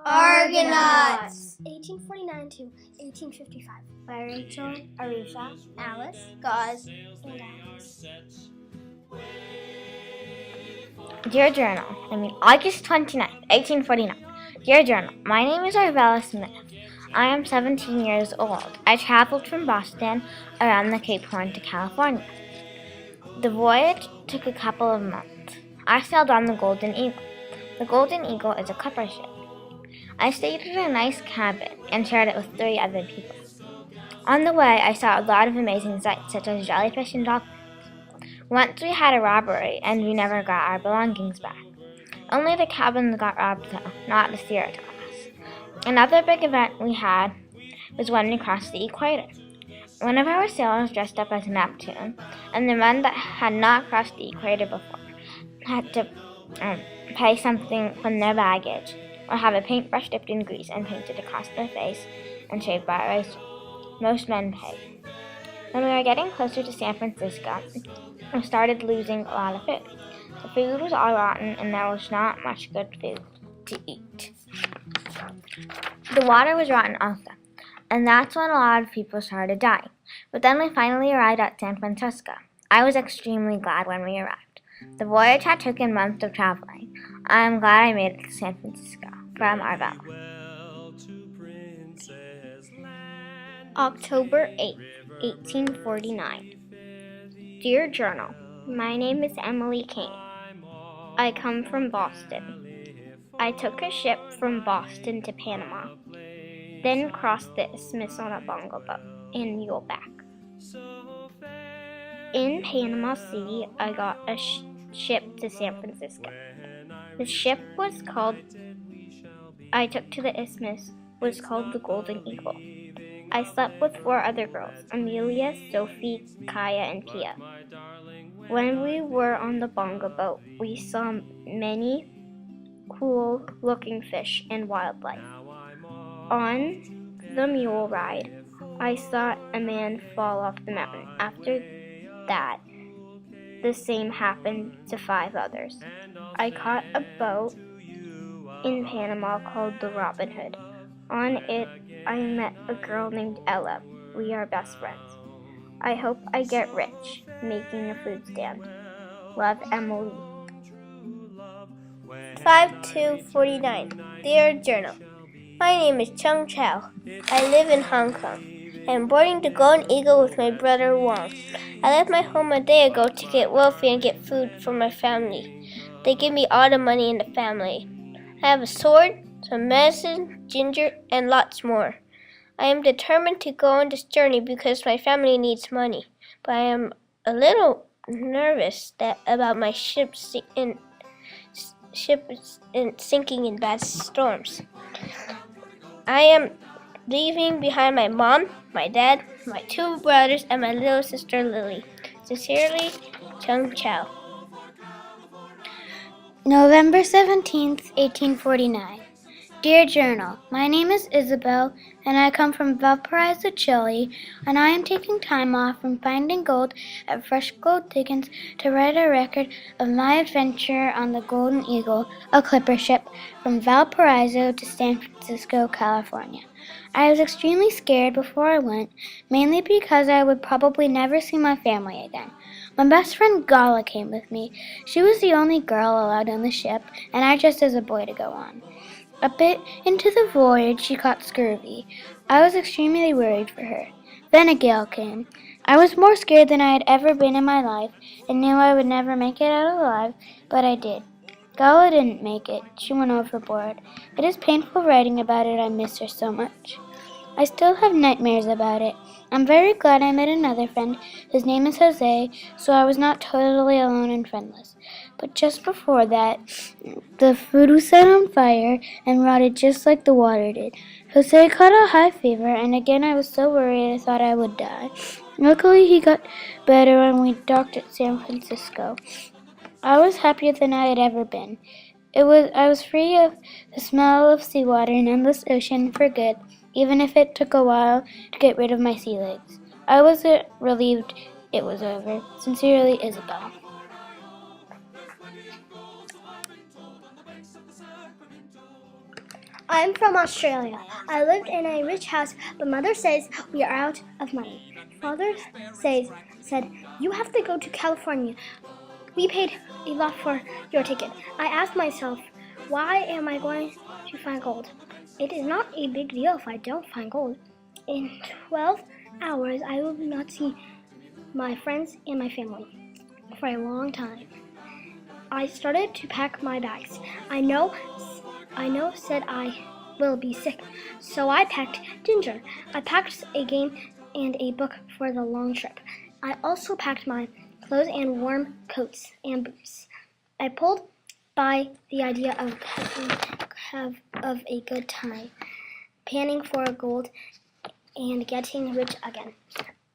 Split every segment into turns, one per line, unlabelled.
Argonauts.
1849 to 1855.
By Rachel, Arisha,
Alice,
Gauze,
and Alice.
Dear Journal, August 29th, 1849. Dear Journal, my name is Arvella Smith. I am 17 years old. I traveled from Boston around the Cape Horn to California. The voyage took a couple of months. I sailed on the Golden Eagle. The Golden Eagle is a clipper ship. I stayed in a nice cabin and shared it with 3 other people. On the way, I saw a lot of amazing sights, such as jellyfish and dolphins. Once we had a robbery, and we never got our belongings back. Only the cabins got robbed, though, not the theater class. Another big event we had was when we crossed the equator. One of our sailors dressed up as Neptune, and the men that had not crossed the equator before had to pay something from their baggage, or have a paintbrush dipped in grease and painted across their face and shaved by a razor. Most men paid. When we were getting closer to San Francisco, we started losing a lot of food. The food was all rotten, and there was not much good food to eat. The water was rotten also, and that's when a lot of people started dying. But then we finally arrived at San Francisco. I was extremely glad when we arrived. The voyage had taken months of traveling. I am glad I made it to San Francisco. From Arvella.
October 8th, 1849. Dear Journal, my name is Emily King. I come from Boston. I took a ship from Boston to Panama, then crossed the isthmus on a bongo boat and mule back. In Panama City, I got a ship to San Francisco. The ship I took to the isthmus was called the Golden Eagle. I slept with 4 other girls, Amelia, Sophie, Kaya, and Pia. When we were on the bongo boat, we saw many cool-looking fish and wildlife. On the mule ride, I saw a man fall off the mountain. After that, the same happened to 5 others. I caught a boat in Panama called the Robin Hood. On it, I met a girl named Ella. We are best friends. I hope I get rich making a food stand. Love, Emily.
5/2/49. Dear Journal, my name is Chung Chao. I live in Hong Kong. I am boarding the Golden Eagle with my brother Wong. I left my home a day ago to get wealthy and get food for my family. They give me all the money in the family. I have a sword, some medicine, ginger, and lots more. I am determined to go on this journey because my family needs money, but I am a little nervous about my ship sinking in bad storms. I am leaving behind my mom, my dad, my 2 brothers, and my little sister Lily. Sincerely, Chung Chao.
November 17th, 1849. Dear Journal, my name is Isabel, and I come from Valparaiso, Chile, and I am taking time off from finding gold at Fresh Gold Diggings to write a record of my adventure on the Golden Eagle, a clipper ship, from Valparaiso to San Francisco, California. I was extremely scared before I went, mainly because I would probably never see my family again. My best friend Gala came with me. She was the only girl allowed on the ship, and I dressed as a boy to go on. A bit into the voyage, she caught scurvy. I was extremely worried for her. Then a gale came. I was more scared than I had ever been in my life, and knew I would never make it out alive, but I did. Gala didn't make it. She went overboard. It is painful writing about it. I miss her so much. I still have nightmares about it. I'm very glad I met another friend. His name is Jose, so I was not totally alone and friendless. But just before that, the food was set on fire and rotted just like the water did. Jose caught a high fever, and again I was so worried I thought I would die. Luckily, he got better when we docked at San Francisco. I was happier than I had ever been. I was free of the smell of seawater and endless ocean for good, even if it took a while to get rid of my sea legs. I was relieved it was over. Sincerely, Isabel.
I'm from Australia. I lived in a rich house, but Mother says we are out of money. Father said, you have to go to California. We paid a lot for your ticket. I asked myself, why am I going to find gold? It is not a big deal if I don't find gold. In 12 hours, I will not see my friends and my family for a long time. I started to pack my bags. I know said I will be sick, so I packed ginger. I packed a game and a book for the long trip. I also packed my clothes and warm coats and boots. I pulled by the idea of a good time, panning for gold and getting rich again.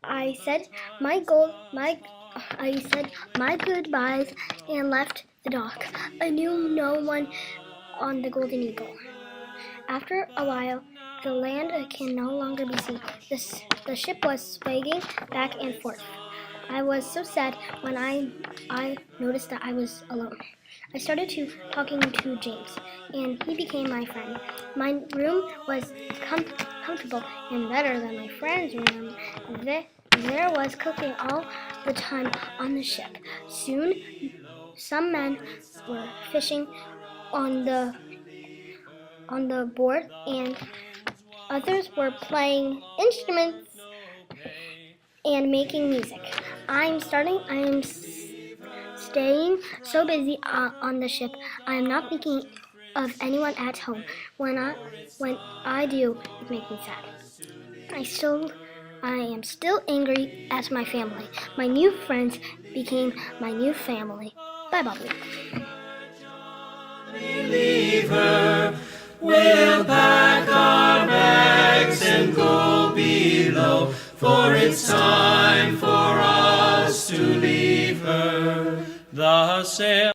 I said my goodbyes and left the dock. I knew no one on the Golden Eagle. After a while, the land can no longer be seen. The ship was swaying back and forth. I was so sad when I noticed that I was alone. I started talking to James, and he became my friend. My room was comfortable and better than my friend's room. There was cooking all the time on the ship. Soon, some men were fishing on the board, and others were playing instruments and making music. I am staying so busy on the ship. I am not thinking of anyone at home. When I do, it makes me sad. I am still angry at my family. My new friends became my new family. Bye, Bobby.
We'll pack our bags and go below, for it's time for us to leave her. The sail